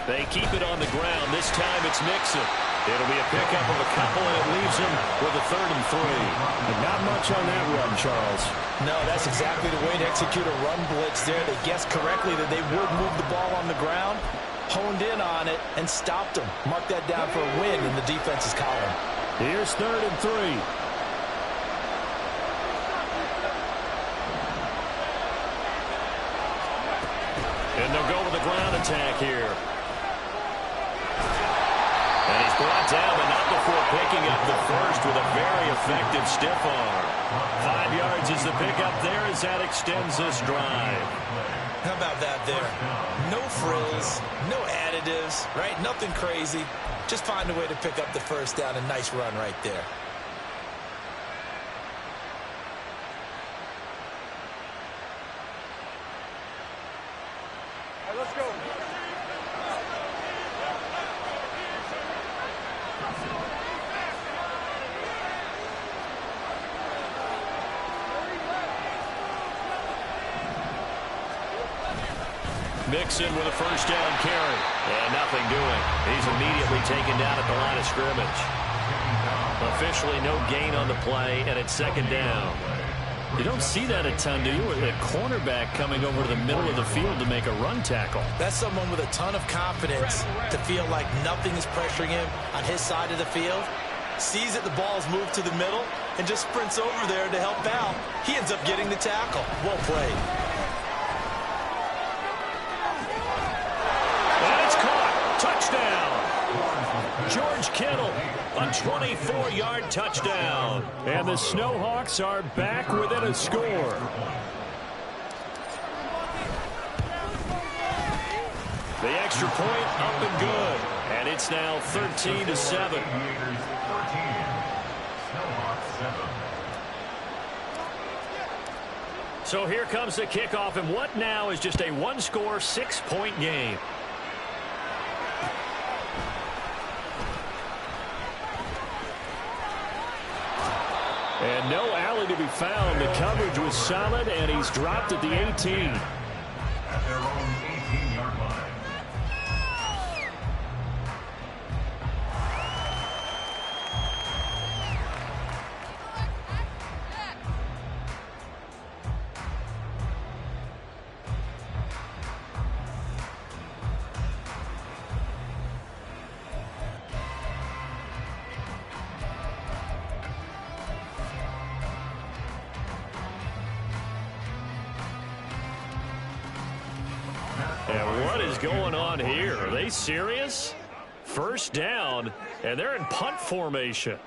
They keep it on the ground. This time it's Mixon. It'll be a pickup of a couple, and it leaves him with a 3rd and 3. But not much on that run, Charles. No, that's exactly the way to execute a run blitz there. They guessed correctly that they would move the ball on the ground, honed in on it, and stopped them. Mark that down for a win in the defense's column. Here's 3rd and 3. And they'll go with the ground attack here. And he's brought down, but not before picking up the first with a very effective stiff arm. 5 yards is the pickup there as that extends this drive. How about that there? No frills, no additives, right? Nothing crazy. Just find a way to pick up the first down. A nice run right there. All right, let's go. Mixon with a first down carry. And nothing doing. He's immediately taken down at the line of scrimmage. Officially no gain on the play, and it's 2nd down. You don't see that a ton, do you? With a cornerback coming over to the middle of the field to make a run tackle. That's someone with a ton of confidence to feel like nothing is pressuring him on his side of the field. Sees that the ball's moved to the middle and just sprints over there to help out. He ends up getting the tackle. Well played. Touchdown! George Kittle, a 24-yard touchdown. And the Snowhawks are back within a score. The extra point up and good. And it's now 13-7. So here comes the kickoff, and what now is just a one-score, 6-point game. And no alley to be found. The coverage was solid, and he's dropped at the 18. At their own 18-yard line. And what is going on here? Are they serious? First down, and they're in punt formation.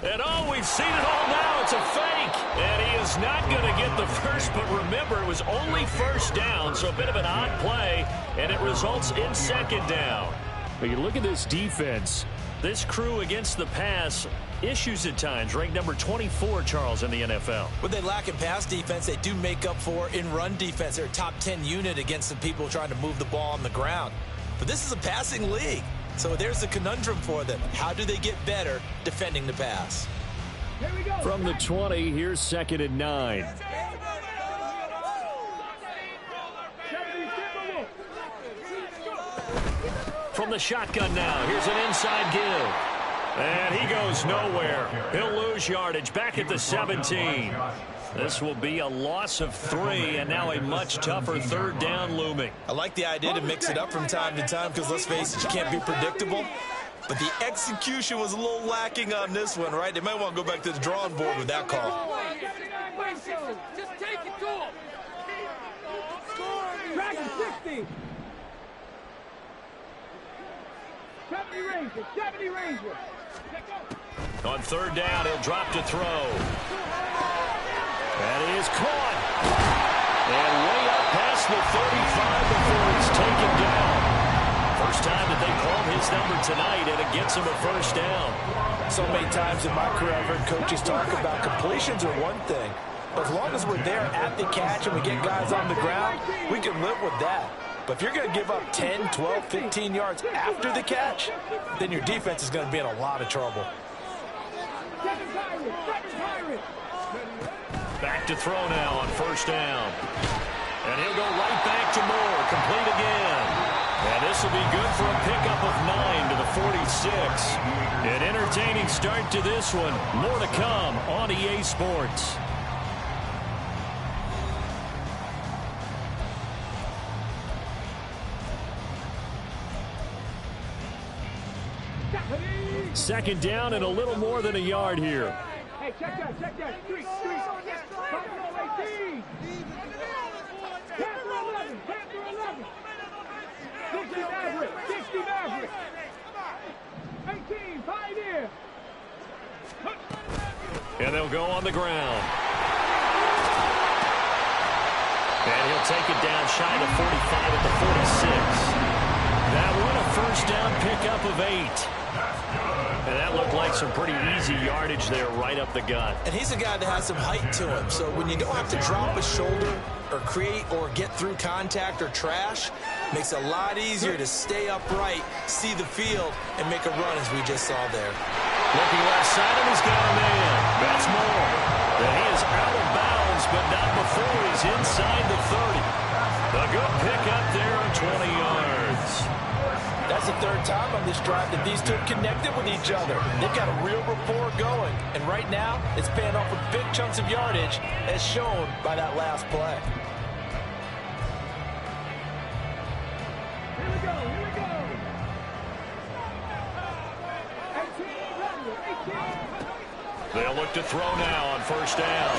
And oh, we've seen it all now. It's a fake. And he is not going to get the first, but remember, it was only first down, so a bit of an odd play, and it results in 2nd down. But you look at this defense. This crew against the pass, issues at times, ranked number 24, Charles, in the NFL. What they lack in pass defense, they do make up for in run defense. They're a top 10 unit against the people trying to move the ball on the ground. But this is a passing league. So there's the conundrum for them. How do they get better defending the pass? From the 20, here's 2nd and 9. From the shotgun now, here's an inside give. And he goes nowhere. He'll lose yardage back at the 17. This will be a loss of 3, and now a much tougher 3rd down looming. I like the idea to mix it up from time to time because, let's face it, you can't be predictable. But the execution was a little lacking on this one, right? They might want to go back to the drawing board with that call. Just take it to him. Dragon 60. 70 Ranger, 70 Ranger. On 3rd down, he'll drop to throw. That is caught. And way up past the 35 before it's taken down. First time that they called his number tonight, and it gets him a first down. So many times in my career I've heard coaches talk about completions are one thing. But as long as we're there at the catch and we get guys on the ground, we can live with that. But if you're going to give up 10, 12, 15 yards after the catch, then your defense is going to be in a lot of trouble. Back to throw now on 1st down. And he'll go right back to Moore. Complete again. this will be good for a pickup of 9 to the 46. An entertaining start to this one. More to come on EA Sports. Second down and a little more than a yard here. Hey, check that. Street. 5-18. 10-11. 60 Maverick. 18, Pioneer. And they'll go on the ground. And he'll take it down shy of 45 at the 46. That one a first down pickup of 8. And that looked like some pretty easy yardage there right up the gut. And he's a guy that has some height to him. So when you don't have to drop a shoulder or create or get through contact or trash, makes it a lot easier to stay upright, see the field, and make a run as we just saw there. Looking left side, and he's got a man. That's more. And he is out of bounds, but not before he's inside the 30. A good pickup there on 20 yards. That's the third time on this drive that these two connected with each other. They've got a real rapport going. And right now, it's paying off with big chunks of yardage, as shown by that last play. Here we go. 18. They'll look to throw now on first down.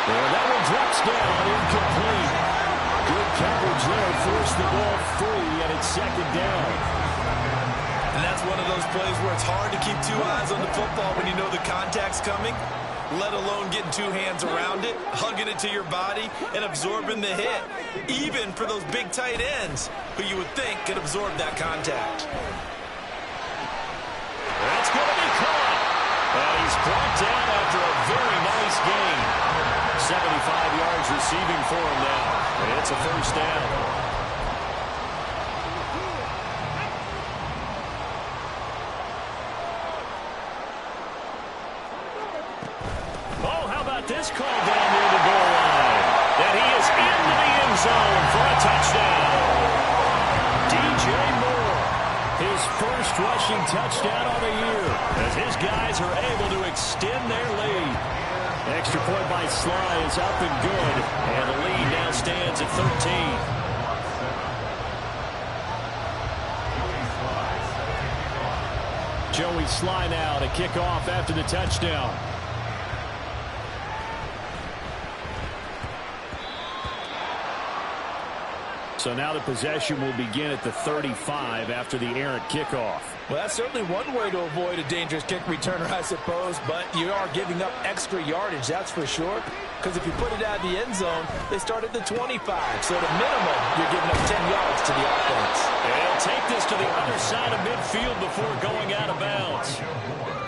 And that one drops down, incomplete. Good coverage there, forced the ball free, and it's second down. And that's one of those plays where it's hard to keep two eyes on the football when you know the contact's coming, let alone getting two hands around it, hugging it to your body, and absorbing the hit, even for those big tight ends who you would think could absorb that contact. That's going to be caught. And he's brought down after a very nice gain. 75 yards receiving for him now. And it's a first down. Oh, how about this call down near the goal line? And he is into the end zone for a touchdown. DJ Moore, his first rushing touchdown on the year, as his guys are able to extend their lead. Extra point by Sly is up and good, and the lead now stands at 13. Joey Sly now to kick off after the touchdown. So now the possession will begin at the 35 after the errant kickoff. Well, that's certainly one way to avoid a dangerous kick returner, I suppose, but you are giving up extra yardage, that's for sure. Because if you put it out of the end zone, they start at the 25. So at a minimum, you're giving up 10 yards to the offense. And he'll take this to the other side of midfield before going out of bounds.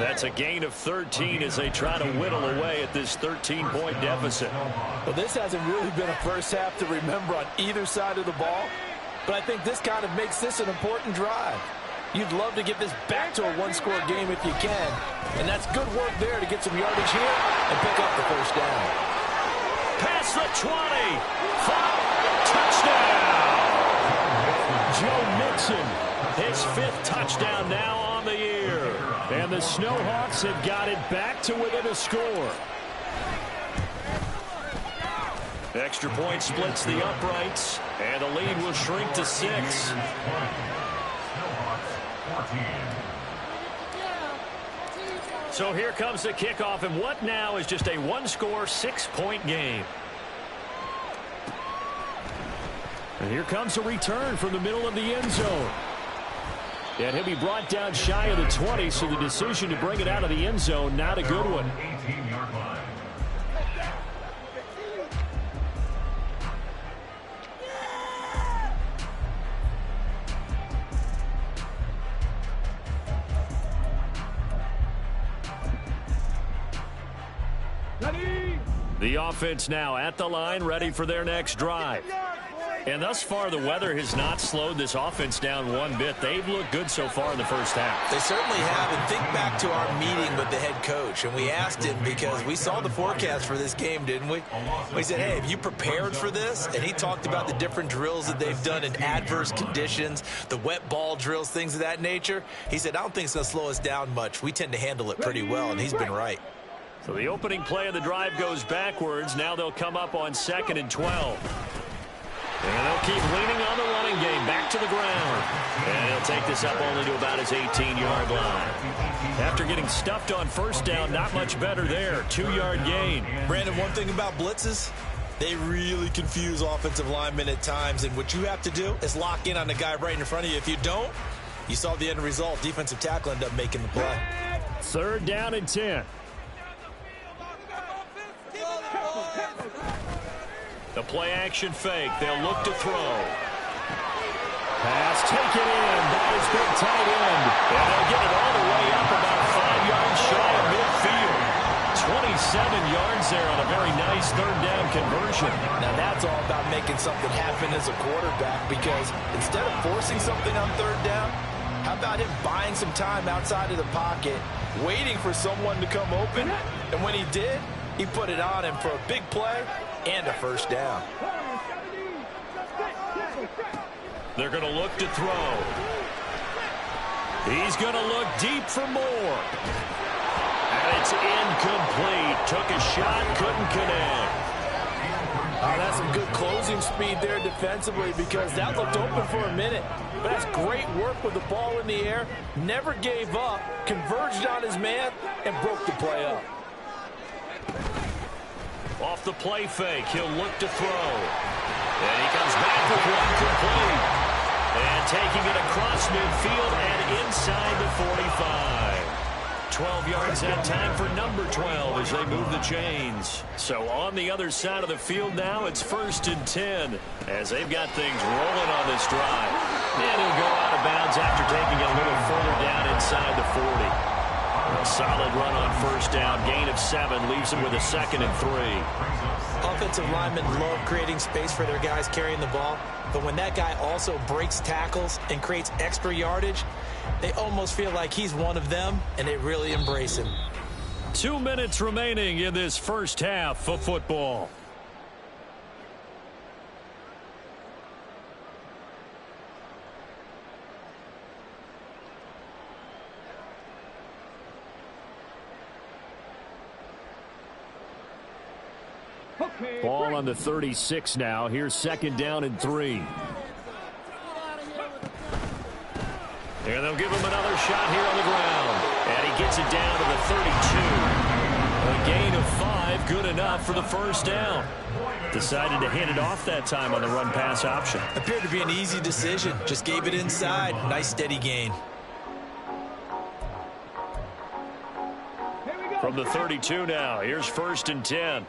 That's a gain of 13 as they try to whittle away at this 13-point deficit. Well, this hasn't really been a first half to remember on either side of the ball, but I think this kind of makes this an important drive. You'd love to get this back to a one-score game if you can, and that's good work there to get some yardage here and pick up the first down. Past the 20, 5, touchdown! Joe Mixon, his 5th touchdown now on the year. And the Snowhawks have got it back to within a score. Extra point splits the uprights, and the lead will shrink to 6. So here comes the kickoff, and what now is just a one-score, 6-point game. And here comes a return from the middle of the end zone. And he'll be brought down shy of the 20, so the decision to bring it out of the end zone, not a good one. 18-yard line. The offense now at the line, ready for their next drive. And thus far, the weather has not slowed this offense down one bit. They've looked good so far in the first half. They certainly have. And think back to our meeting with the head coach. And we asked him, because we saw the forecast for this game, didn't we? We said, hey, have you prepared for this? And he talked about the different drills that they've done in adverse conditions, the wet ball drills, things of that nature. He said, I don't think it's going to slow us down much. We tend to handle it pretty well, and he's been right. So the opening play of the drive goes backwards. Now they'll come up on 2nd and 12. And they'll keep leaning on the running game back to the ground. And he'll take this up only to about his 18-yard line. After getting stuffed on first down, not much better there. 2-yard gain. Brandon, one thing about blitzes, they really confuse offensive linemen at times. And what you have to do is lock in on the guy right in front of you. If you don't, you saw the end result. Defensive tackle ended up making the play. 3rd down and 10. The play-action fake. They'll look to throw. Pass taken in by his big tight end. And they'll get it all the way up about 5 yards shy of midfield. 27 yards there on a very nice 3rd down conversion. Now that's all about making something happen as a quarterback, because instead of forcing something on 3rd down, how about him buying some time outside of the pocket, waiting for someone to come open, and when he did, he put it on him for a big play and a first down. They're going to look to throw. He's going to look deep for more. And it's incomplete. Took a shot, couldn't connect. That's some good closing speed there defensively, because that looked open for a minute. But that's great work with the ball in the air. Never gave up, converged on his man, and broke the play up. Off the play fake, he'll look to throw. And he comes back with one complete. And taking it across midfield and inside the 45. 12 yards that time for number 12 as they move the chains. So on the other side of the field now, it's 1st and 10 as they've got things rolling on this drive. And he'll go out of bounds after taking it a little further down inside the 40. A solid run on 1st down. Gain of 7 leaves them with a 2nd and 3. Offensive linemen love creating space for their guys carrying the ball. But when that guy also breaks tackles and creates extra yardage, they almost feel like he's one of them, and they really embrace him. 2 minutes remaining in this first half of football. Ball on the 36 now. Here's 2nd down and 3. And they'll give him another shot here on the ground. And he gets it down to the 32. A gain of 5, good enough for the first down. Decided to hand it off that time on the run-pass option. Appeared to be an easy decision. Just gave it inside. Nice steady gain. From the 32 now, here's 1st and 10.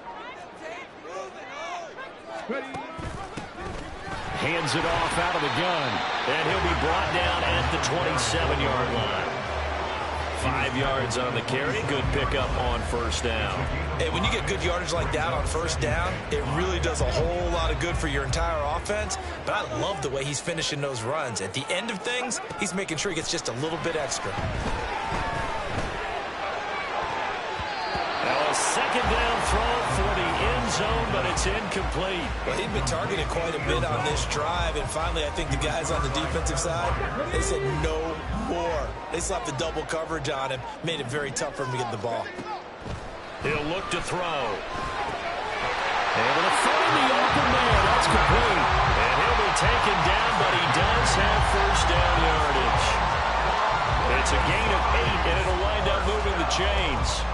Hands it off out of the gun. And he'll be brought down at the 27-yard line. 5 yards on the carry. Good pickup on 1st down. Hey, when you get good yardage like that on 1st down, it really does a whole lot of good for your entire offense. But I love the way he's finishing those runs. At the end of things, he's making sure he gets just a little bit extra. Now a 2nd down throw for the end zone, but it's incomplete. Well, he'd been targeted quite a bit on this drive, and finally I think the guys on the defensive side, they said no more. They slapped the double coverage on him, made it very tough for him to get the ball. He'll look to throw. Able to find the open man. That's complete. And he'll be taken down, but he does have 1st down yardage. It's a gain of 8, and it'll wind up moving the chains.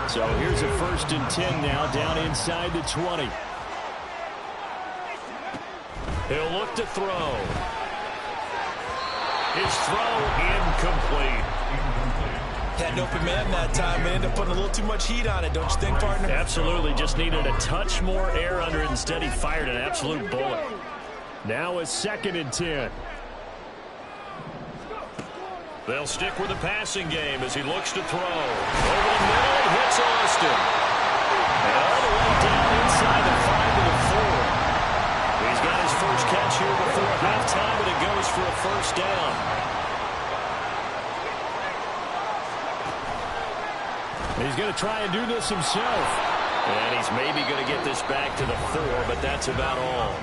So here's a 1st and 10 now, down inside the 20. He'll look to throw. His throw incomplete. Had an open man that time, but ended up putting a little too much heat on it, don't you think, partner? Absolutely, just needed a touch more air under it. Instead, he fired an absolute bullet. Now a 2nd and 10. They'll stick with the passing game as he looks to throw. Over the middle, hits Austin. And all the way down inside the 5 to the 4. He's got for a first down. He's going to try and do this himself. And he's maybe going to get this back to the 4, but that's about all.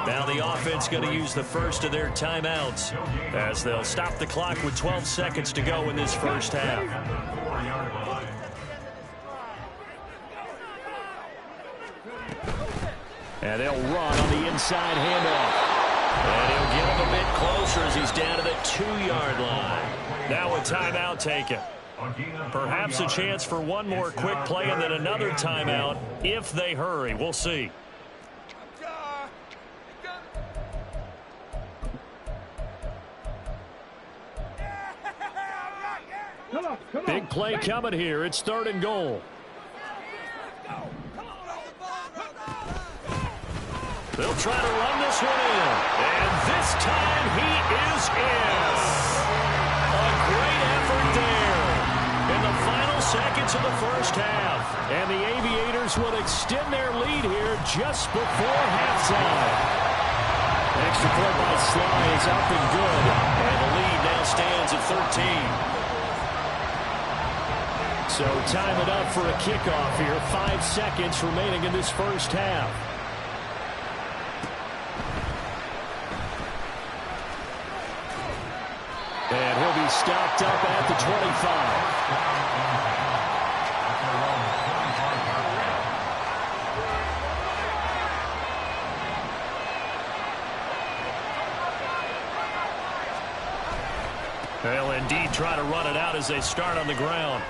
Now the offense going to use the first of their timeouts as they'll stop the clock with 12 seconds to go in this first half. And they'll run on the inside handoff. And he'll get him a bit closer as he's down to the 2-yard line. Now a timeout taken. Perhaps a chance for one more quick play and then another timeout if they hurry. We'll see. Big play coming here. It's 3rd and goal. They'll try to run this one in. And this time he is in. A great effort there in the final seconds of the first half. And the Aviators will extend their lead here just before halftime. Extra point by Sly is up and good. And the lead now stands at 13. So time it up for a kickoff here. 5 seconds remaining in this first half. And he'll be stopped up at the 25. They'll indeed try to run it out as they start on the ground.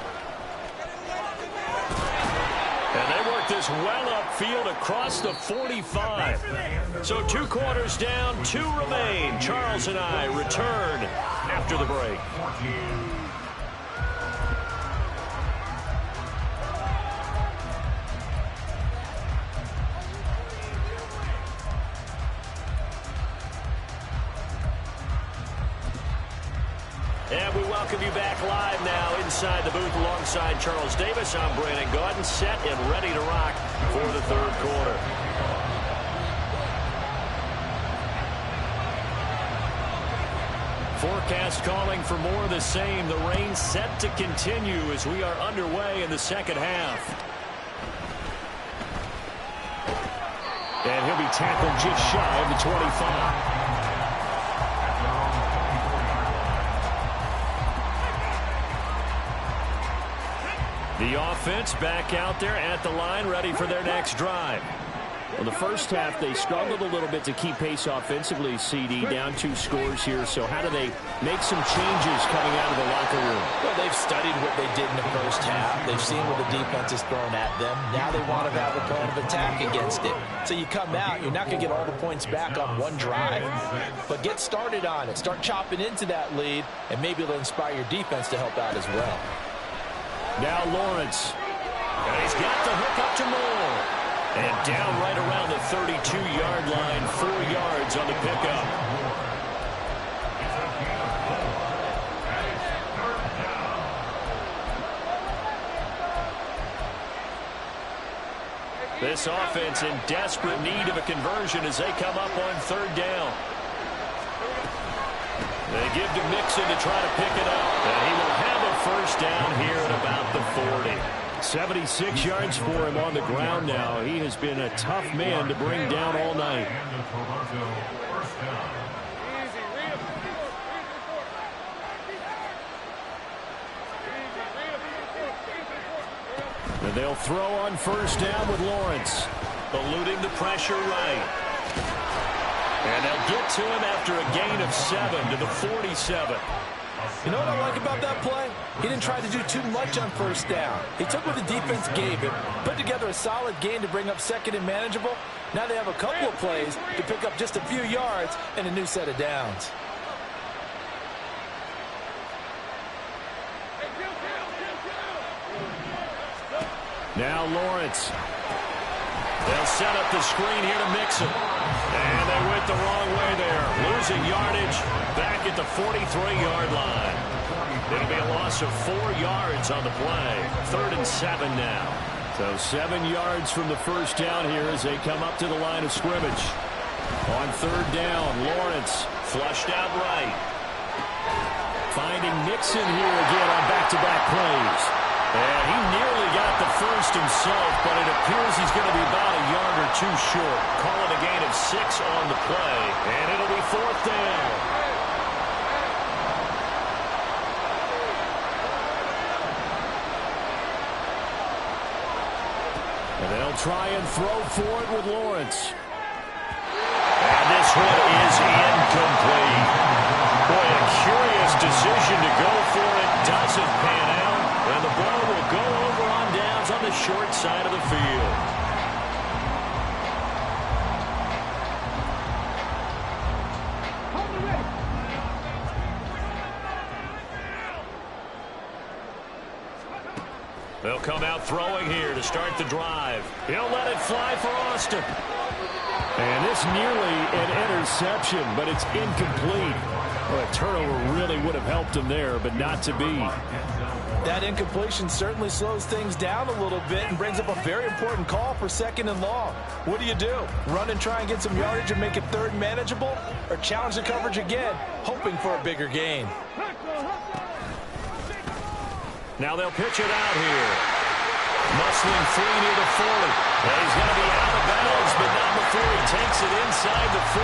And they work this well upfield across the 45. So 2 quarters down, 2 remain. Charles and I return after the break. And we welcome you back live now inside the booth alongside Charles Davis. I'm Brandon Gaudin, set and ready to rock for the 3rd quarter. Forecast calling for more of the same. The rain set to continue as we are underway in the second half. And he'll be tackled just shy of the 25. The offense back out there at the line, ready for their next drive. Well, the first half, they struggled a little bit to keep pace offensively, CD, down 2 scores here. So how do they make some changes coming out of the locker room? Well, they've studied what they did in the first half. They've seen what the defense is throwing at them. Now they want to have a plan of attack against it. So you come out, you're not going to get all the points back on one drive. But get started on it. Start chopping into that lead, and maybe it'll inspire your defense to help out as well. Now Lawrence. And he's got the hook up to Moore. And down right around the 32-yard line, 4 yards on the pickup. This offense in desperate need of a conversion as they come up on 3rd down. They give to Mixon to try to pick it up. And he will have a first down here at about the 40. 76 yards for him on the ground now. He has been a tough man to bring down all night. And they'll throw on first down with Lawrence. Eluding the pressure right. And they'll get to him after a gain of 7 to the 47. You know what I like about that play? He didn't try to do too much on first down. He took what the defense gave him, put together a solid gain to bring up 2nd and manageable. Now they have a couple of plays to pick up just a few yards and a new set of downs. Now Lawrence. They'll set up the screen here to Mixon. And they went the wrong way there. Losing yardage back at the 43-yard line. It'll be a loss of 4 yards on the play. 3rd and 7 now. So 7 yards from the first down here as they come up to the line of scrimmage. On third down, Lawrence flushed out right. Finding Nixon here again on back-to-back plays. And he nearly got the first himself, but it appears he's going to be about a yard or two short. Call it a gain of 6 on the play, and it'll be fourth down. And they'll try and throw for it with Lawrence. And this one is incomplete. Boy, a curious decision to go for it. Doesn't pan out. And the ball will go over on downs on the short side of the field. They'll come out throwing here to start the drive. He'll let it fly for Austin. And this nearly an interception, but it's incomplete. Well, a turnover really would have helped him there, but not to be. That incompletion certainly slows things down a little bit and brings up a very important call for 2nd and long. What do you do? Run and try and get some yardage and make it third manageable? Or challenge the coverage again, hoping for a bigger gain? Now they'll pitch it out here. Muscling free near the 40. And he's going to be out of bounds, but not before he takes it inside the 40.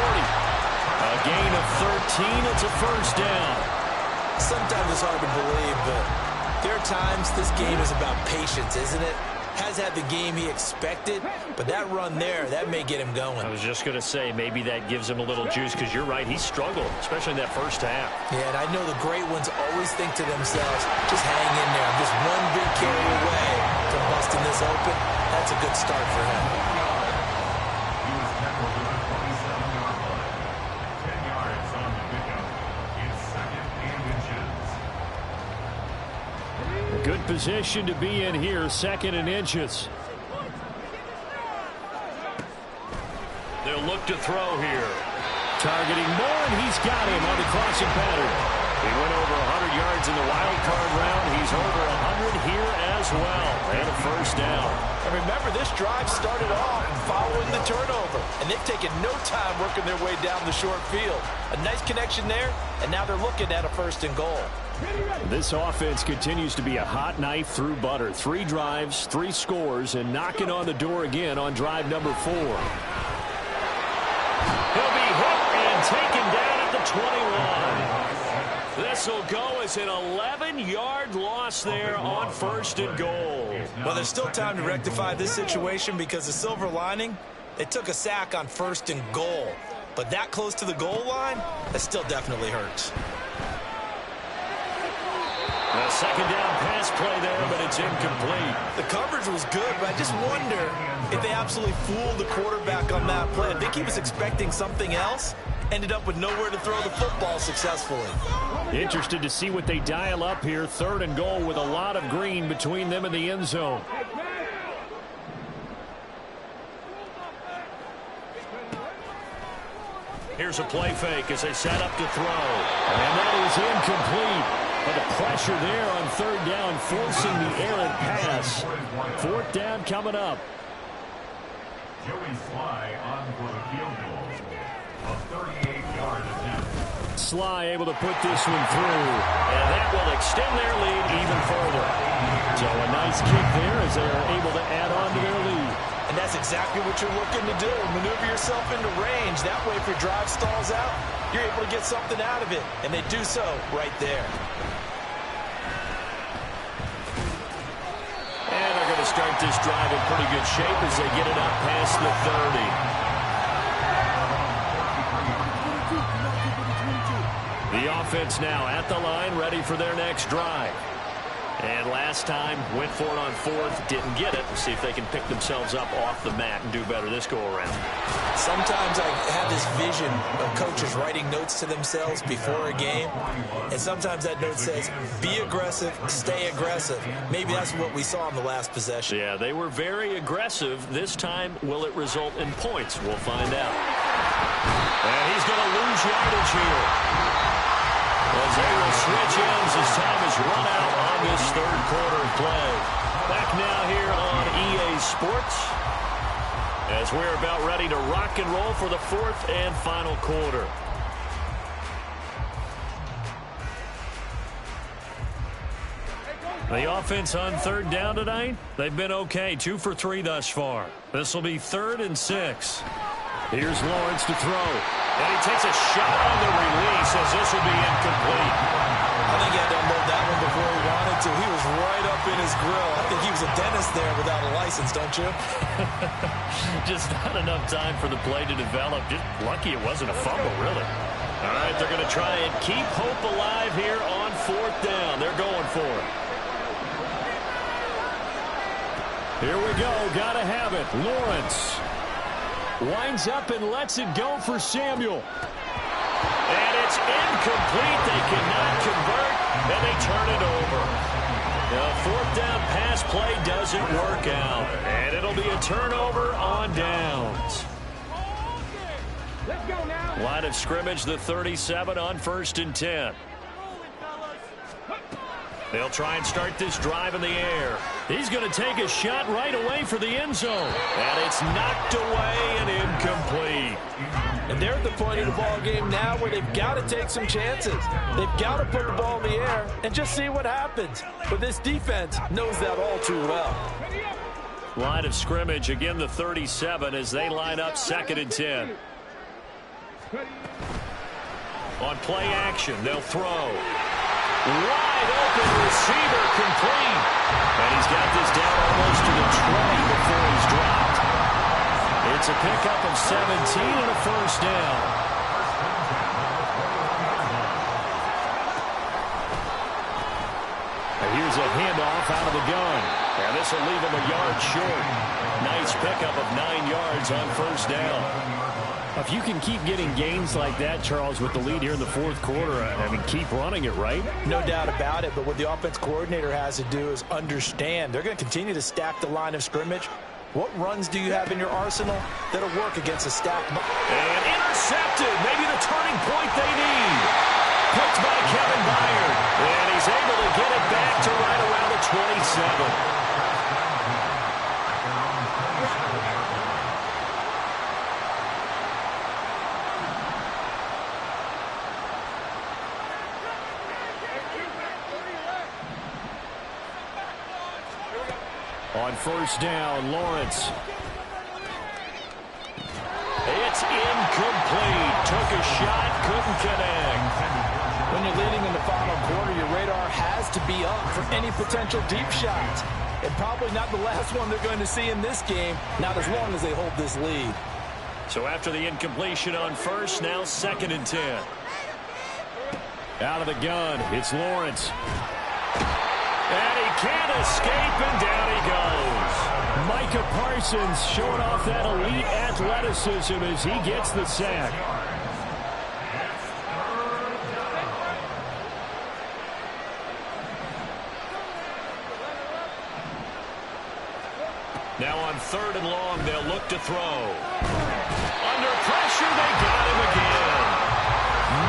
A gain of 13. It's a first down. Sometimes it's hard to believe, but there are times this game is about patience, isn't it? Has had the game he expected, but that run there, that may get him going. I was just going to say, maybe that gives him a little juice, because you're right, he struggled, especially in that first half. Yeah, and I know the great ones always think to themselves, just hang in there. I'm just one big carry away from busting this open. That's a good start for him. He was tackled at the 27-yard line. 10 yards on the pickup. It's 2nd and inches. Good position to be in here, 2nd and inches. They'll look to throw here. Targeting Moore, and he's got him on the crossing pattern. He went over 100 yards in the wild card round. He's over 100 here as well. And a first down. And remember, this drive started off following the turnover, and they've taken no time working their way down the short field. A nice connection there, and now they're looking at a 1st and goal. This offense continues to be a hot knife through butter. 3 drives, 3 scores, and knocking on the door again on drive number 4. He'll be hit and taken down at the 21. This will go as an 11-yard loss there on 1st and goal. Well, there's still time to rectify this situation because the silver lining, they took a sack on 1st and goal. But that close to the goal line, that still definitely hurts. A 2nd down pass play there, but it's incomplete. The coverage was good, but I just wonder if they absolutely fooled the quarterback on that play. I think he was expecting something else. Ended up with nowhere to throw the football successfully. Interested to see what they dial up here. 3rd and goal with a lot of green between them and the end zone. Here's a play fake as they set up to throw. And that is incomplete. But the pressure there on 3rd down, forcing the errant pass. 4th down coming up. Joey Sly on for the field goal. A 38-yard attempt. Sly able to put this one through. And that will extend their lead even further. So a nice kick there as they are able to add on to their lead. And that's exactly what you're looking to do. Maneuver yourself into range. That way, if your drive stalls out, you're able to get something out of it. And they do so right there. And they're going to start this drive in pretty good shape as they get it up past the 30. The offense now at the line, ready for their next drive. And last time, went for it on 4th, didn't get it. We'll see if they can pick themselves up off the mat and do better this go-around. Sometimes I have this vision of coaches writing notes to themselves before a game, and sometimes that note says, be aggressive, stay aggressive. Maybe that's what we saw in the last possession. Yeah, they were very aggressive. This time, will it result in points? We'll find out. And he's going to lose yardage here. As they will switch ends as time is run out on this 3rd quarter of play. Back now here on EA Sports. as we're about ready to rock and roll for the fourth and final quarter. The offense on third down tonight, they've been okay, 2 for 3 thus far. This will be 3rd and 6. Here's Lawrence to throw. And he takes a shot on the release as this will be incomplete. I think he had to unload that one before he wanted to. He was right up in his grill. I think he was a dentist there without a license, don't you? Just not enough time for the play to develop. Just lucky it wasn't a fumble, really. All right, they're going to try and keep hope alive here on 4th down. They're going for it. Here we go. Got to have it. Lawrence winds up and lets it go for Samuel. And it's incomplete. They cannot convert, and they turn it over. The 4th down pass play doesn't work out, and it'll be a turnover on downs. Let's go now. Line of scrimmage, the 37 on 1st and 10. They'll try and start this drive in the air. He's going to take a shot right away for the end zone. And it's knocked away and incomplete. And they're at the point of the ball game now where they've got to take some chances. They've got to put the ball in the air and just see what happens. But this defense knows that all too well. Line of scrimmage, again the 37 as they line up 2nd and 10. On play action, they'll throw. Wide open receiver complete. And he's got this down almost to the 20 before he's dropped. It's a pickup of 17 and a 1st down. And here's a handoff out of the gun. And this will leave him a yard short. Nice pickup of 9 yards on 1st down. If you can keep getting gains like that, Charles, with the lead here in the 4th quarter, I mean, keep running it, right? No doubt about it, but what the offense coordinator has to do is understand. They're going to continue to stack the line of scrimmage. What runs do you have in your arsenal that'll work against a stacked... And intercepted. Maybe the turning point they need. Picked by Kevin Byard. And he's able to get it back to right around the 27. On 1st down, Lawrence. It's incomplete. Took a shot, couldn't connect. When you're leading in the final quarter, your radar has to be up for any potential deep shots. And probably not the last one they're going to see in this game, not as long as they hold this lead. So after the incompletion on 1st, now 2nd and 10. Out of the gun, it's Lawrence. And he can't escape, and down he goes. Micah Parsons showing off that elite athleticism as he gets the sack. Now on 3rd and long, they'll look to throw. Under pressure, they got him again.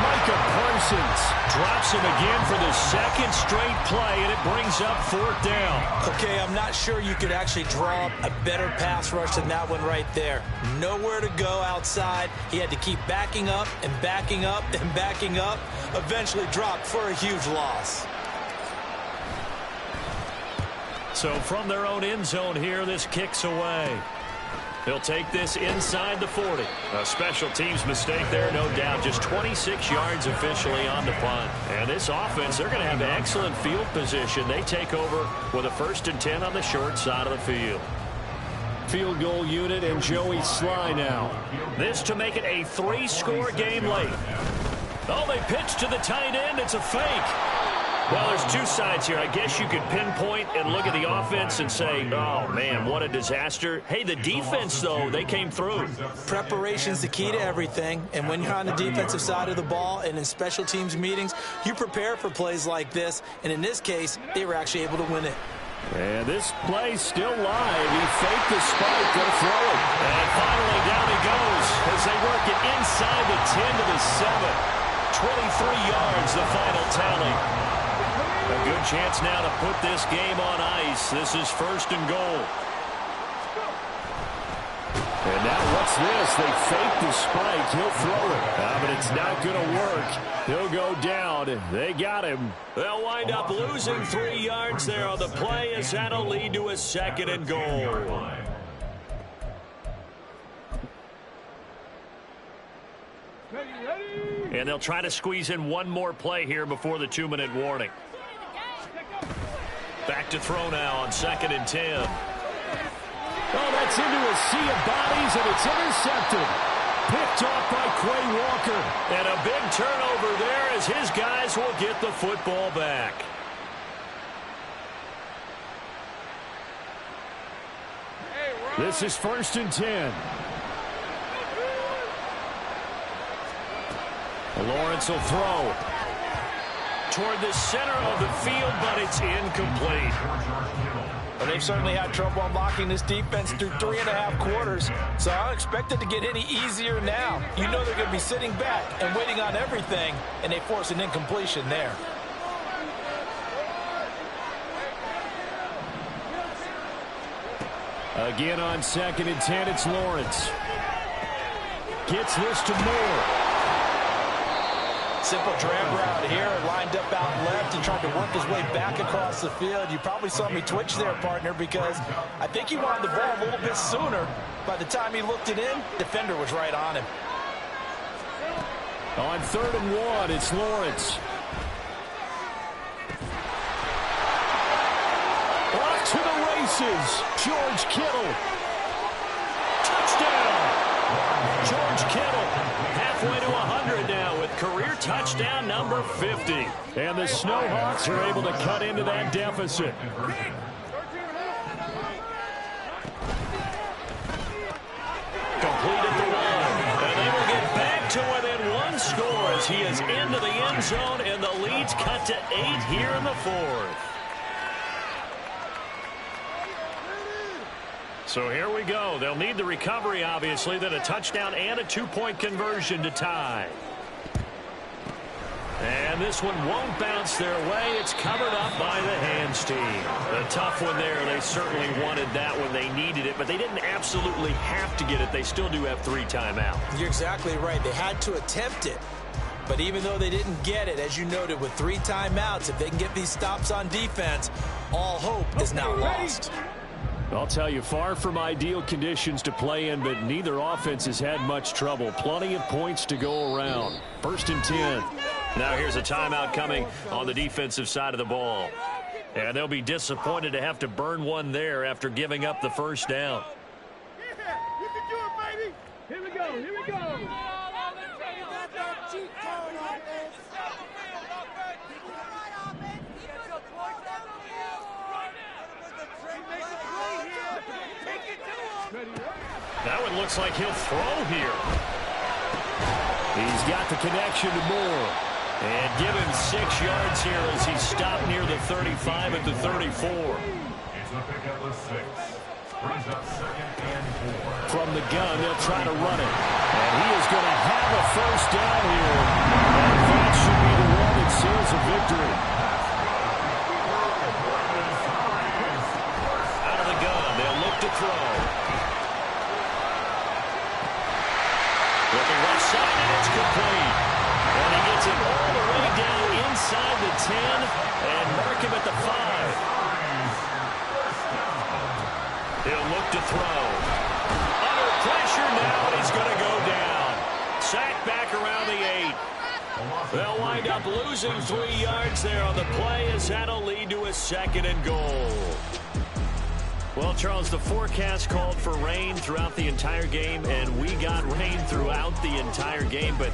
Micah Parsons drops him again for the 2nd straight play, and it brings up 4th down. Okay, I'm not sure you could actually draw up a better pass rush than that one right there. Nowhere to go outside. He had to keep backing up and backing up and backing up. Eventually dropped for a huge loss. So from their own end zone here, this kicks away. He'll take this inside the 40. A special teams mistake there, no doubt. Just 26 yards officially on the punt. And this offense, they're going to have excellent field position. They take over with a 1st and 10 on the short side of the field. Field goal unit and Joey Sly now. This to make it a 3-score game late. Oh, they pitch to the tight end. It's a fake. Well, there's 2 sides here. I guess you could pinpoint and look at the offense and say, oh, man, what a disaster. Hey, the defense, though, they came through. Preparation's the key to everything. And when you're on the defensive side of the ball and in special teams meetings, you prepare for plays like this. And in this case, they were actually able to win it. And this play's still live. He faked the spike, going to throw it. And finally, down he goes as they work it inside the 10 to the 7. 23 yards, the final tally. A good chance now to put this game on ice. This is 1st and goal. And now what's this? They fake the spike. He'll throw it. But it's not going to work. He'll go down. They got him. They'll wind up losing 3 yards there on the play as that'll lead to a 2nd and goal. And they'll try to squeeze in one more play here before the 2-minute warning. Back to throw now on 2nd and 10. Oh, that's into a sea of bodies, and it's intercepted. Picked off by Quay Walker. And a big turnover there as his guys will get the football back. This is 1st and 10. Lawrence will throw toward the center of the field, but it's incomplete. Well, they've certainly had trouble unlocking this defense through 3.5 quarters, so I don't expect it to get any easier now. You know they're going to be sitting back and waiting on everything, and they force an incompletion there. Again on 2nd and 10, it's Lawrence. Gets this to Moore. Simple drag route here, lined up out left and tried to work his way back across the field. You probably saw me twitch there, partner, because I think he wanted the ball a little bit sooner. By the time he looked it in, defender was right on him. On 3rd and 1, it's Lawrence. Off to the races, George Kittle. Touchdown! George Kittle halfway to 100 now with career touchdown number 50. And the Snowhawks are able to cut into that deficit. Complete at the 1. And they will get back to within 1 score as he is into the end zone, and the lead's cut to 8 here in the 4th. So here we go. They'll need the recovery, obviously, then a touchdown and a 2-point conversion to tie. And this one won't bounce their way. It's covered up by the hands team. A tough one there. They certainly wanted that when they needed it, but they didn't absolutely have to get it. They still do have 3 timeouts. You're exactly right. They had to attempt it. But even though they didn't get it, as you noted, with 3 timeouts, if they can get these stops on defense, all hope is now lost. I'll tell you, far from ideal conditions to play in, but neither offense has had much trouble. Plenty of points to go around. 1st and 10. Now here's a timeout coming on the defensive side of the ball. And they'll be disappointed to have to burn one there after giving up the 1st down. Yeah, you can do it, baby. Here we go, here we go. That one looks like he'll throw here. He's got the connection to Moore. And give him 6 yards here as he stopped near the 35 at the 34. It's a pickup of 6. Brings up 2nd and 4. From the gun, they'll try to run it. And he is going to have a 1st down here. And that should be the one that seals a victory. Out of the gun, they'll look to throw. Looking left side, and it's complete. And he gets it all the way down inside the 10 and mark him at the 5. He'll look to throw. Under pressure now, and he's going to go down. Sacked back around the 8. They'll wind up losing 3 yards there on the play as that'll lead to a 2nd and goal. Well, Charles, the forecast called for rain throughout the entire game, and we got rain throughout the entire game. But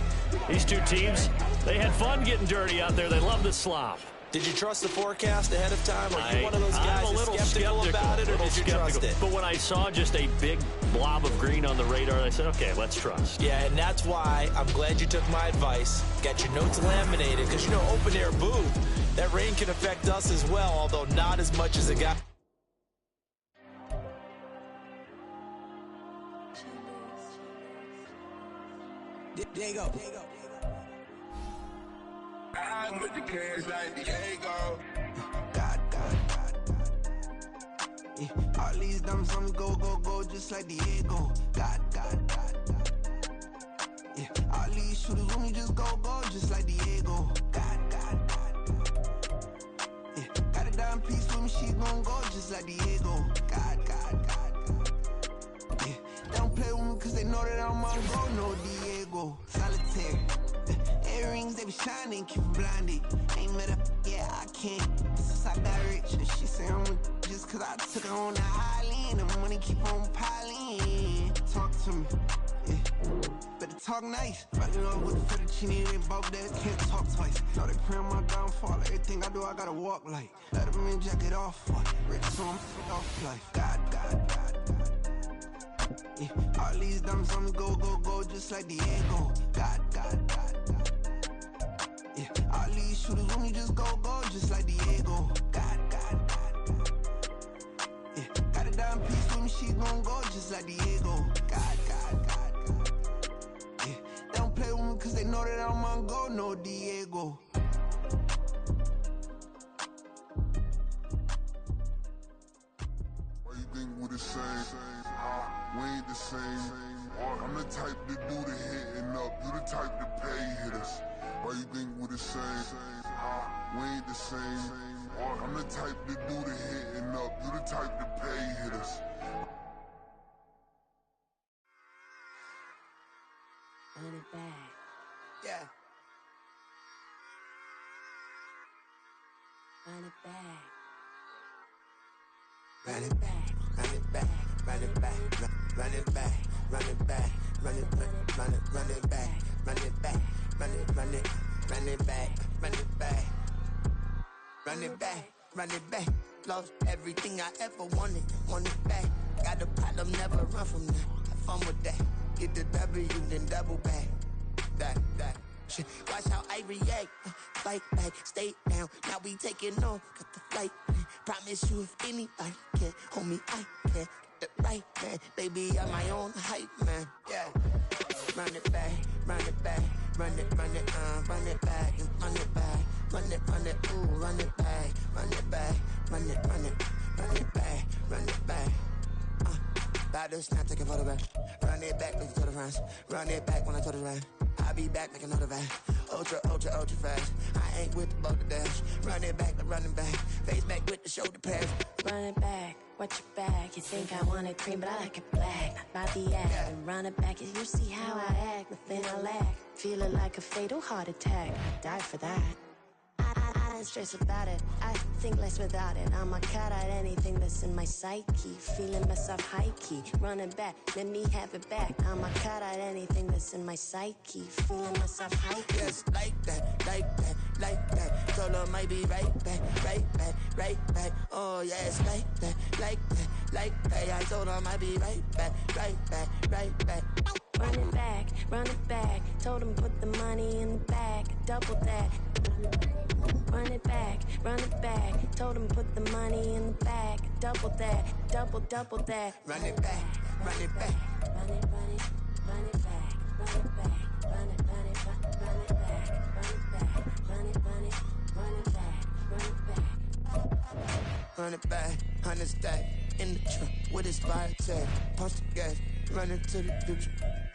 these two teams, they had fun getting dirty out there. They love the slop. Did you trust the forecast ahead of time? Are you one of those guys that's skeptical about it, or did you trust it? But when I saw just a big blob of green on the radar, I said, okay, let's trust. Yeah, and that's why I'm glad you took my advice. Got your notes laminated, because, you know, open-air booth, that rain can affect us as well, although not as much as it got. There you go. I'm with the cash like Diego. God. Yeah, all these dumps on me go, just like Diego. God. no Diego. Solitaire. Earrings, they be shining, keep blinded. Ain't met up, yeah, I can't. Since I got rich, and she say I'm just cause I took her on the island. The money keep on piling. Talk to me, yeah. Better talk nice. Fall in love with the fettuccine, they both there, can't talk twice. Now they pray on my downfall. Everything I do, I gotta walk like. Let them in, jacket off. Rich, so I'm off life. God. Yeah, all these diamonds on me go, just like Diego. God. Yeah, all these shooters on me just go, just like Diego. God. Yeah, got a dime piece with me, she gon' go just like Diego. God. Yeah, they don't play with me cause they know that I'm on go, no Diego. Why you think we the same? We ain't the same. I'm the type to do the hitting up. You the type to pay hitters. Why you think we the same? We ain't the same. I'm the type to do the hitting up. You the type to pay hitters. Run it back. Yeah. Run it back. Run it back. Run it back. Run it back. Run it back. Run it back. Run it back. Run it back. Run it back. Run it back. Run it back. Run it back. Run it back. Run it back. Lost everything I ever wanted. Want it back. Got a problem, never run from that. Have fun with that. Get the W, then double back. That. Shit. Watch how I react. Fight back, stay down. Now we taking on. Got the flight. Promise you if anybody can, homie, I can. Get the right man. Baby, I'm my own hype man. Yeah. Run it back, run it back. Run it, run it back, and run it back. Run it, ooh, run it back. Run it back, run it back. Run it back. About to snap, take a photograph. Run it back, make it to the friends. Run it back when I told it right. I'll be back, make another van. Ultra fast. I ain't with the boat to dash. Run it back, I'm running back. Face back with the shoulder pads. Run it back, watch your back. You think I want it cream, but I like it black. Not the act. Yeah. And run it back, you see how I act. Nothing I lack. Feeling like a fatal heart attack. I die for that. I don't stress about it. I think less without it. I'ma cut out anything that's in my psyche. Feeling myself high key. Running back, let me have it back. I'ma cut out anything that's in my psyche. Feeling myself high key. Yes, like that. Told her might be right back. Oh yes, like that. I told her might be right back. Run it back. Told him put the money in the bag. Double that. Run it back. Told him put the money in the bag. Double that. Double that. Run it back. Run it back. Run it back. Run it back. Run it back. Run it back. Run it back, 100 stack in the trunk with his fire tag. Punch the gas, running to the future.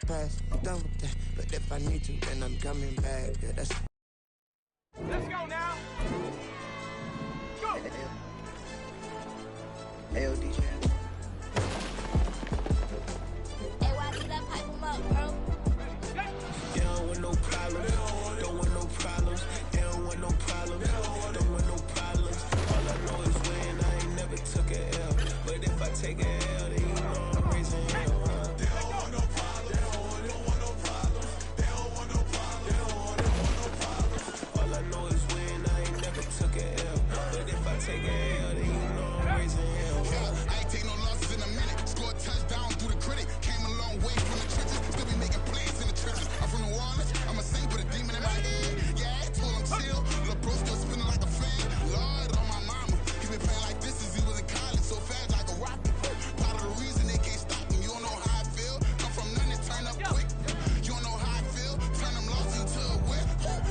Past, I'm done with that. But if I need to, then I'm coming back. Yeah, that's. Let's go now. Go. Hey, DJ. Hey, why you that pipe him up, bro? They don't want no problems. Don't want no problems. They don't want no problems. Don't want no problems. All I know is when I ain't never took a L. But if I take a L, then you know I'm raising hell. They don't want no problems. They don't want no problems. They don't want no problems. They don't want no problems. All I know is when I ain't never took a L. But if I take a L, then you know I'm raising hell. I ain't take no losses in a minute. Scored touchdown through the critic. Came a long way from the trenches. Still be making plays in the trenches. I'm from New Orleans. I'm a saint with a demon in my head. Yeah, I told him chill. Lil' bro still spinning like a fan. Lord on my mama. He been playing like this since he was in college. So fast like a rocket. Part of the reason they can't stop him. You don't know how I feel. Come from nothing, turn up quick. You don't know how I feel. Turn them losses into a win.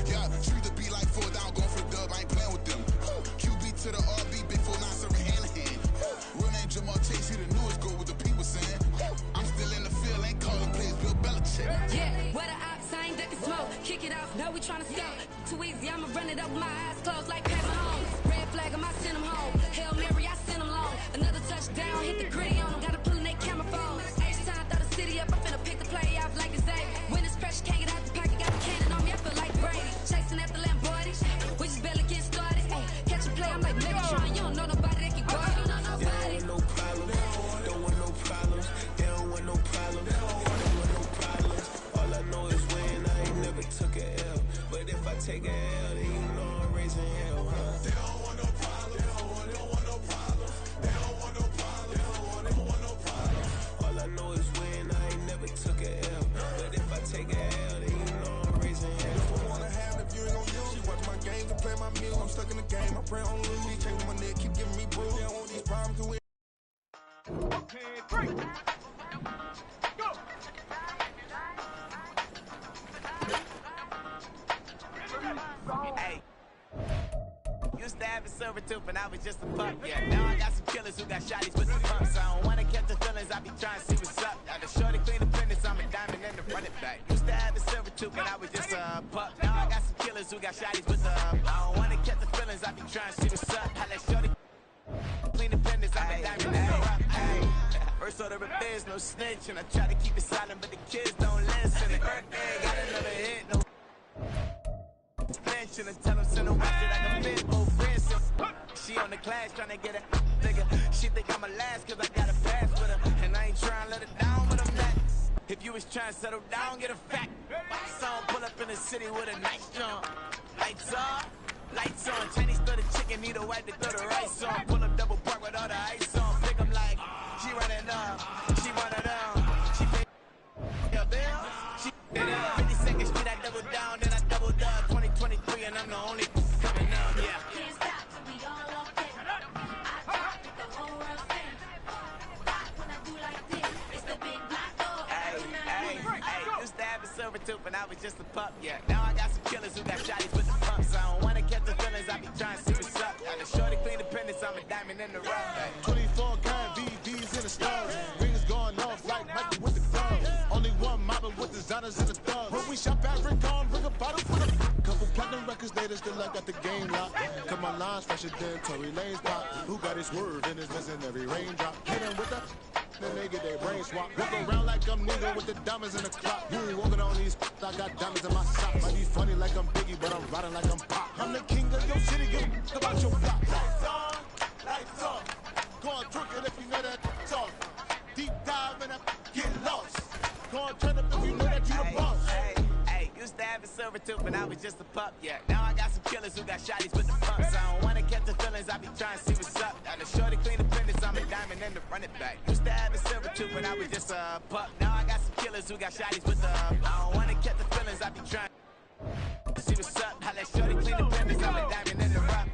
Yeah, treat the beat like 4 down. Going for the dub. I ain't playing with them. QB to the RB. Big 4-9 serving hand in hand. Real name Jamal Chase. He the newest go with the people saying. I'm still in the field. Ain't calling plays. Bill Belichick. Yeah, what a ops, I ain't ducking smoke. Kick it off, now we tryna score. Too easy, I'ma run it up with my eyes closed like Pat Mahomes. Red flag, I send him home. Hail Mary, I send him long. Another touchdown, hit the gritty on him. Gotta pull in that camera phone. H-time, throw the city up, I'm finna pick the play off like it's A. take a L, then you know I'm raising hell, huh? They don't want no problems. They don't want no problems. They don't want no problems. They don't want no problems. All I know is win. I ain't never took a L. But if I take a L, then you know I'm raising hell. You don't wanna have if you ain't gon' use. She watch my games and play my music. I'm stuck in the game. I pray on lose. These chains on my neck keep giving me bruise. They don't want these problems to win. Okay, break. Go. Hey. Used to have a silver tooth and I was just a pup, yeah. Now I got some killers who got shotties with the pumps. I don't wanna catch the feelings, I be trying to see what's up. Now the shorty clean the business, I'm a diamond in the running back. Used to have a silver tooth and I was just a pup. Now I got some killers who got shotties with the I don't wanna catch the feelings, I be trying to see what's up. How that shorty clean the business, I'm a diamond in the rough. First order of biz, no snitch, and I try to keep it silent, but the kids don't listen. Birthday, got another hit, no mention and tell them send her watch it like a fit old Branson. She on the class trying to get a nigga. She think I'm a last cause I got a pass with her. And I ain't trying to let her down with a mat. If you was trying to settle down, get a fact. Song pull up in the city with a nice jump. Lights on, Chinese throw the chicken, need a wipe to throw the rice on. Pull up double park with all the ice on. Pick 'em like, she running up, she running down. She pay your bills, she pay down. 52nd Street, I double down, then I double up. 2023, and I'm the only coming down, yeah. Can't stop till we all up there. I rock with the whole world stand. Rock when I do like this. It's the big black dog. Hey, used to have a silver tooth and I was just a pup, yeah. Now I got some killers who got shotties with the pumps. I don't wanna catch the feelings, I be trying to see what's up. Now the shorty clean the pendants, I'm a diamond in the rough. Hey. 24 karat VVs in the stars. Rings going off like Michael with the gloves. Only one mobbing with designers in the thugs. When we shop at Rincon, bring a bottle for the couple platinum records later, still I got the game locked. Cut my lines fresher than Tory Lane's pop. Who got his word and is missing every raindrop. Hit him with the then they get their brain swap. Walk around like I'm nigga with the diamonds in the clock. You ain't walking on these, I got diamonds in my socks. Might be funny like I'm Biggie, but I'm riding like I'm Pop. I'm the king of your city, give a about your block. Lights on, go on, drink it if you know that talk. Deep dive and get lost. Go on, turn up if you know that you the boss. Used to have a silver tooth and I was just a pup, yeah. Now I got some killers who got shotties with the pumps. I don't wanna catch the feelings, I be trying to see what's up. Now the shorty clean the pendants, I'm a diamond in the running back. Used to have a silver tooth and I was just a pup. Now I got some killers who got shotties with the I don't wanna catch the feelings, I be trying to see what's up. How that shorty clean the pendants, I'm a diamond in the rough.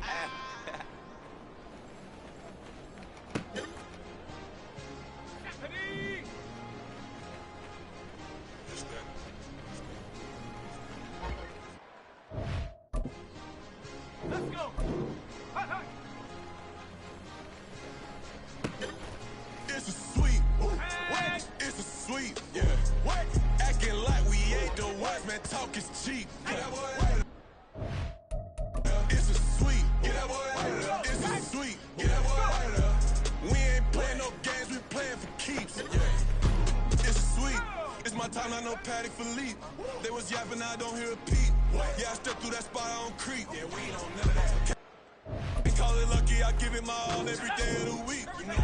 Let's go. Hot, hot. It's a sweet, what? It's a sweet, yeah. What? Acting like we ain't the ones, man. Talk is cheap. Get that boy. It's a sweet, get that boy. It's a sweet, get that boy. We ain't playing no games, we playing for keeps. Yeah. It's sweet. It's my time, I know Patty Philippe. They was yapping, I don't hear a peep. Yeah, I stepped through that spot, I don't creep. Yeah, we don't know that. Call it lucky, I give it my all every day of the week. You know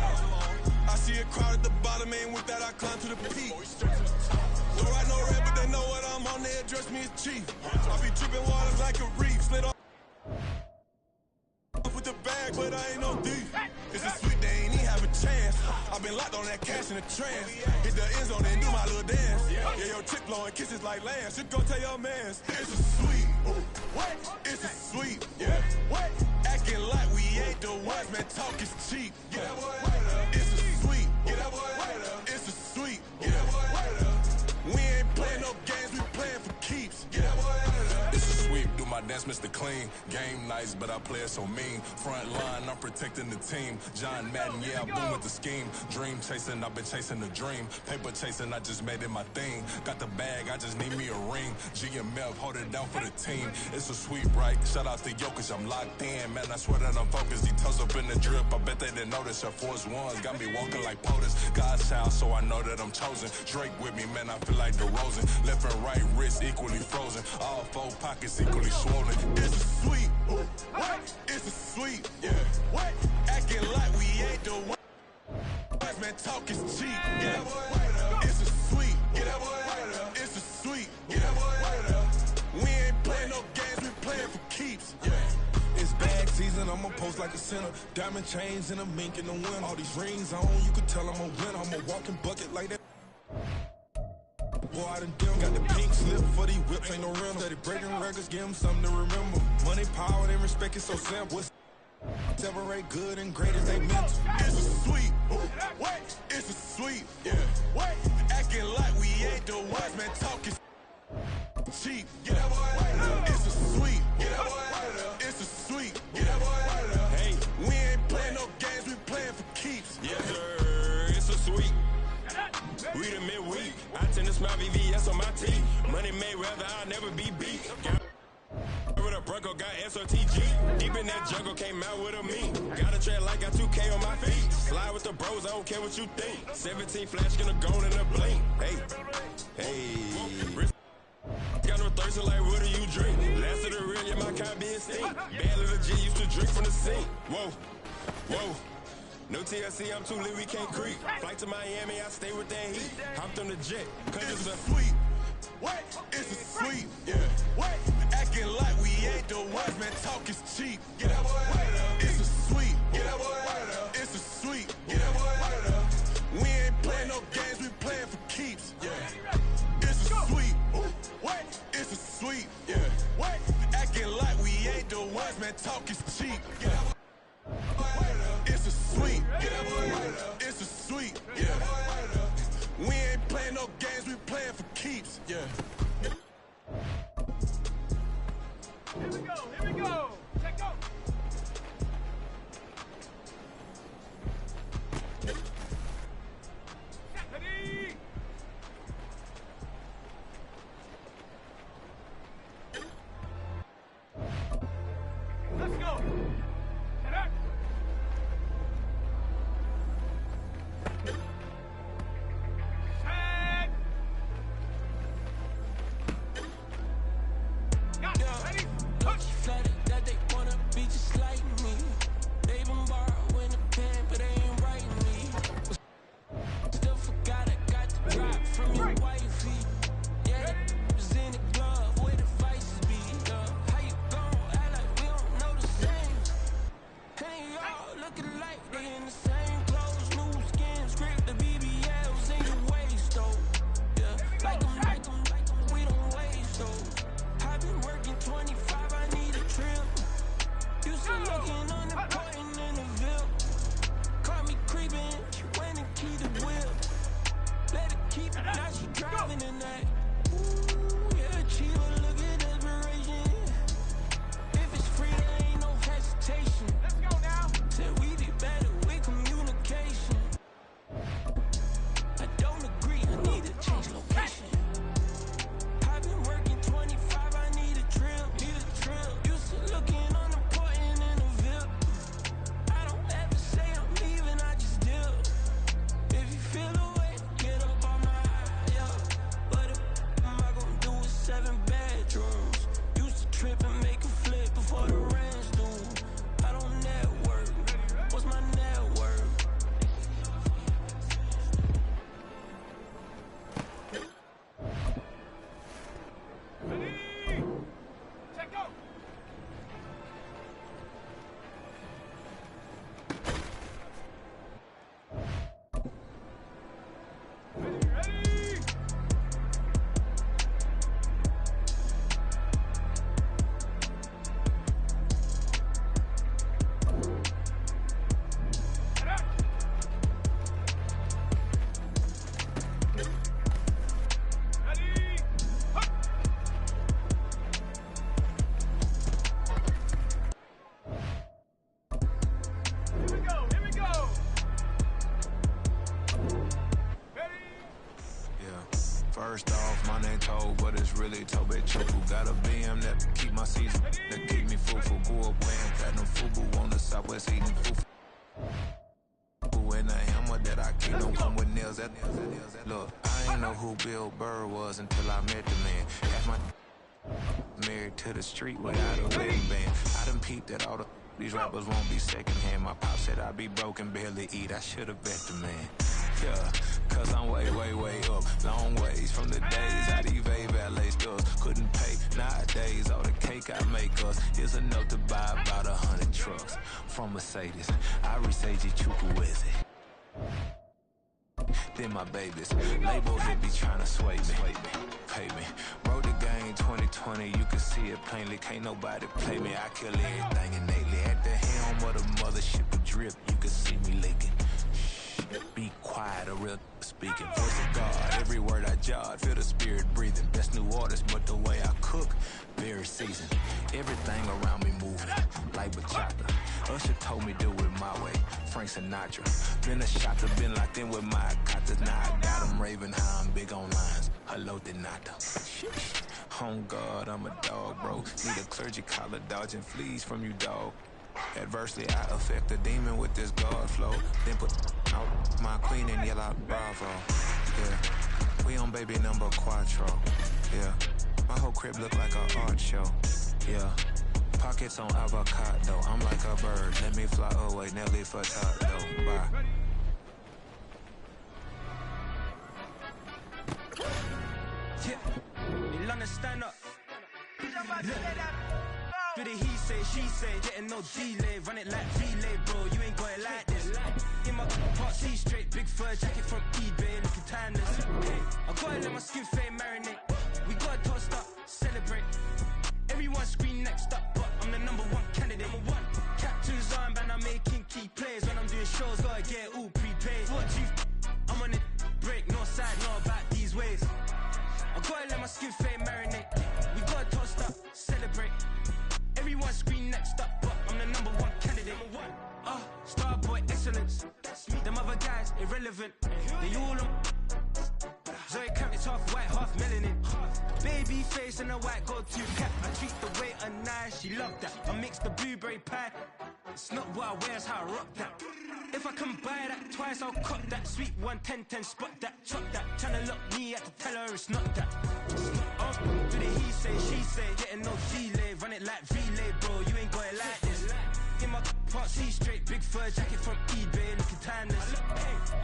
I see a crowd at the bottom, and with that I climb to the peak. Don't write no red, but they know what I'm on, they address me as chief. I be dripping waters like a reef, slid off with the bag, but I ain't no thief. It's a sweet, they ain't even have a chance. I've been locked on that cash in a trance. Hit the end zone and do my little dance. Yeah, your chick blowing kisses like Lance. You go tell your mans. It's a sweet, what? It's a sweet, yeah. What? Acting like we ain't the ones, man. Talk is cheap. Get that boy. It's a sweet, get that boy. It's a sweet, get that boy. We ain't playing no games, we playing for keeps. Get that boy. It's a sweep, do my dance, Mr. Clean. Game nice, but I play it so mean. Front line, I'm protecting the team. John Madden, yeah, I boom with the scheme. Dream chasing, I've been chasing the dream. Paper chasing, I just made it my thing. Got the bag, I just need me a ring. GMF, hold it down for the team. It's a sweep, right? Shout out to Jokic, I'm locked in. Man, I swear that I'm focused. These toes up in the drip, I bet they didn't notice. Air Force Ones got me walking like POTUS. God's child, so I know that I'm chosen. Drake with me, man, I feel like DeRozan. Left and right wrist equally frozen. All four pockets equally swollen. It's a sweet, what? It's a sweet, yeah. What? Acting like we ain't the one. Man, talk is cheap. Get that boy. It's a sweet. Get that boy. It's a sweet. Get that boy. We ain't playing no games. We play. like a sinner. Diamond chains and a mink in the wind. All these rings on, you can tell I'm a winner. I'm a walking bucket like that. Boy, I done dim. Got the pink slip for these whips, ain't no rental. Steady breaking records, give them something to remember. Money, power, and respect is so simple. Separate good and great as they mental. It's a sweet, wait, it's a sweet, yeah. Wait, acting like we ain't the ones, man, talking cheap. Get that boy out of there. It's a sweet, get that boy out of there. It's a sweet, get that boy out of there. Hey, we ain't playing no games, we playing for keeps. Yes, sir, it's a sweet. We the midweek. I tend to smile VVS on my teeth. Money made rather I'll never be beat. With a Bronco, got SOTG. Deep in that jungle, came out with a meat. Got a track like got 2K on my feet. Slide with the bros, I don't care what you think. 17 flash, gonna go in a blink. Hey, hey. Got no thirsty like what do you drink? Last of the real, yeah, my kind be extinct. Bad little G used to drink from the sink. Whoa, whoa. No TLC, I'm too lit, we can't creep. Flight to Miami, I stay with that heat. Hopped on the jet, cause it's a sweet. Wait, it's a sweet, yeah. Wait, acting like we ain't the ones, man, talk is cheap. Get that boy out of there. It's a sweet, get that boy out of there. It's a sweet, get that boy out of there. We ain't playing no games, we playing for keeps, yeah. It's a sweet, wait, it's a sweet, yeah. Wait, acting like we ain't the ones, man, talk is cheap. Get that boy out of there. It's a sweet, get that boy out of there. It's a sweet, yeah. We ain't playing no games, we playing for keeps, yeah. Here we go, here we go. Check go. Ready. Let's go. Connect. Flattered that they wanna be just like me. They been borrowing the pen, but they ain't writing me. Still forgot I got the drop from your wifey. Yeah, that was in the glove where the vices be. How you gon' act like we don't know the same? Hey, y'all looking like they in the same clothes, new skin, script, the BBLs in your waist, though. Yeah, like them, we don't waste, though. I've been working 25. You still looking unimportant in the Ville. Caught me creeping, she went and keyed the wheel. Let it keep it, now she driving in that. Ooh, yeah, Chiva, look at desperation. If it's free, there ain't no hesitation. Let's go now. Said we did better with communication. I don't agree, I need to change location. I've been working 25, I need a trill, You still looking First off, my name Toad, but it's really Tobe Chuku. Got a BM that keep my season, that keep me fufu. Grew up wearing platinum fubu on the southwest eating fufu. And a hammer that I keep don't come with nails. Look, I ain't know who Bill Burr was until I met the man. Half my married to the street without a wedding band. I done peeped that all these rappers won't be secondhand. My pop said I'd be broken, barely eat. I should've bet the man. Yeah, cause I'm way, way, way up. Long ways from the days I evade valet stores. Couldn't pay nowadays. All the cake I make us is enough to buy about 100 trucks from Mercedes. I research Chukwueze. Then my babies, label hit be tryna sway me, pay me. Wrote the game 2020, you can see it plainly. Can't nobody play me. I kill everything innately. At the helm of the mothership with drip, you can see me leaking. Be quiet, a real speaking. Voice of God, every word I jot, feel the spirit breathing. Best new orders, but the way I cook, very seasoned. Everything around me moving, like bachata. Usher told me do it my way, Frank Sinatra. Been a shotter, been locked in with my katas. Now I got them raving how I'm big on lines. Hello, Denata. On God, I'm a dog, bro. Need a clergy collar, dodging fleas from you, dog. Adversely, I affect the demon with this God flow. Then put out my queen in yellow bravo. Yeah, we on baby number quattro. Yeah, my whole crib look like an art show. Yeah, pockets on avocado. I'm like a bird. Let me fly away, Nelly Furtado. Bye. Yeah, London stand up. Look. Do the he say, she say, getting no delay. Run it like relay, bro, you ain't got it like this. In my part C straight, big fur jacket from eBay, looking timeless. I gotta let my skin fade marinate. We gotta toast up, celebrate. Everyone scream next up, but I'm the #1 candidate. Captain's armband, I'm making key plays. When I'm doing shows, gotta get all prepaid. What you I'm on it, break, no side, no about these ways. I gotta let my skin fade marinate. We gotta toast up, celebrate. Everyone scream next up, but I'm the #1 candidate. Starboy excellence. Them other guys irrelevant. They all on. Zoe Camp, it's half white, half melanin. Baby face and a white gold tooth cap. I treat the waiter nice, she loved that. I mix the blueberry pie. It's not what I wear, it's how I rock that. If I can buy that twice, I'll cut that. Sweet 110, spot that, chop that. Tryna lock me at the teller, it's not that. Do the he say, she say, getting no delay. Run it like relay, bro, you ain't got it like this. In my part C straight, big fur jacket from eBay, looking timeless.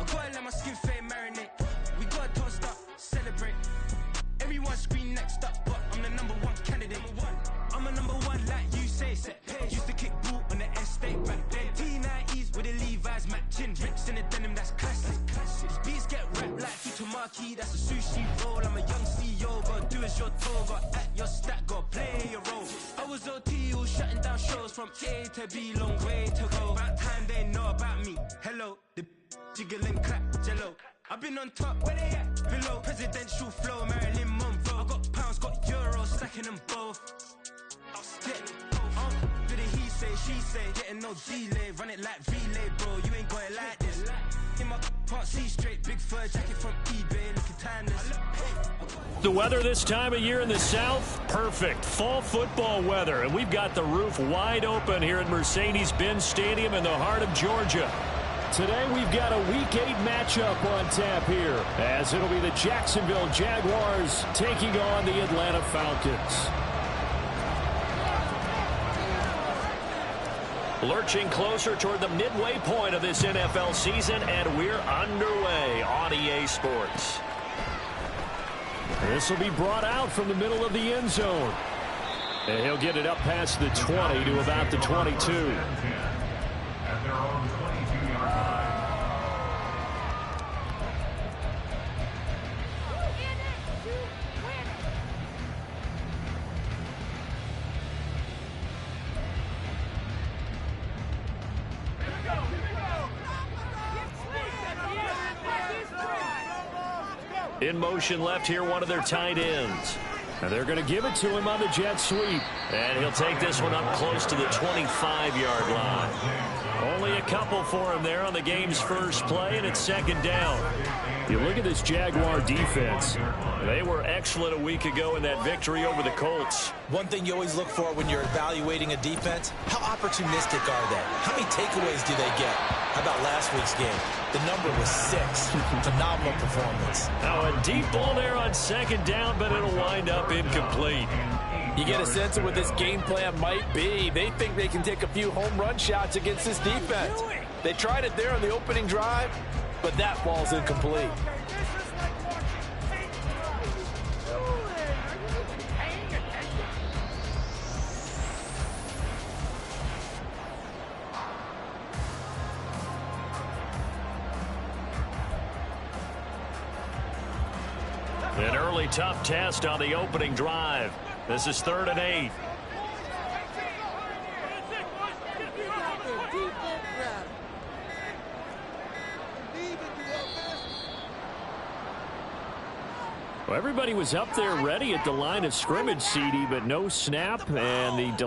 I gotta let my skin fade marinate. We gotta toast up, celebrate. Everyone scream next up, but I'm the #1 candidate. I'm a #1 like you say, set page. Used to kick ball on the estate back then. T90s with the Levi's matching. Rips in the denim, that's classic. These beats get wrapped like Futamaki, that's a sushi roll. I'm a young CEO, gotta do as you're told. Gotta act your stat, gotta play your role. I was OT, all shutting down shows from A to B, long way to go. About time they know about me. Hello, the jiggle and clap, jello. I've been on top, where they at? Below, presidential flow, Marilyn Monroe. I got pounds, got euros, stacking them both. Do the he say, she say, getting no delay. Run it like relay, bro, you ain't got it like this. In my part C straight, big fur jacket from eBay, looking timeless. The weather this time of year in the South, perfect. Fall football weather, and we've got the roof wide open here at Mercedes-Benz Stadium in the heart of Georgia. Today we've got a Week 8 matchup on tap here, as it'll be the Jacksonville Jaguars taking on the Atlanta Falcons. Lurching closer toward the midway point of this NFL season, and we're underway on EA Sports. This will be brought out from the middle of the end zone. And he'll get it up past the 20 to about the 22. At their own 22-yard line. In motion left here, one of their tight ends. And they're going to give it to him on the jet sweep. And he'll take this one up close to the 25-yard line. Only a couple for him there on the game's first play, and it's second down. You look at this Jaguar defense. They were excellent a week ago in that victory over the Colts. One thing you always look for when you're evaluating a defense, how opportunistic are they? How many takeaways do they get? How about last week's game? The number was 6. Phenomenal performance. Now a deep ball there on second down, but it'll wind up incomplete. You get a sense of what this game plan might be. They think they can take a few home run shots against this defense. They tried it there on the opening drive, but that ball's incomplete. An early tough test on the opening drive. This is 3rd and 8. Well, everybody was up there ready at the line of scrimmage, CD, but no snap, and the delay.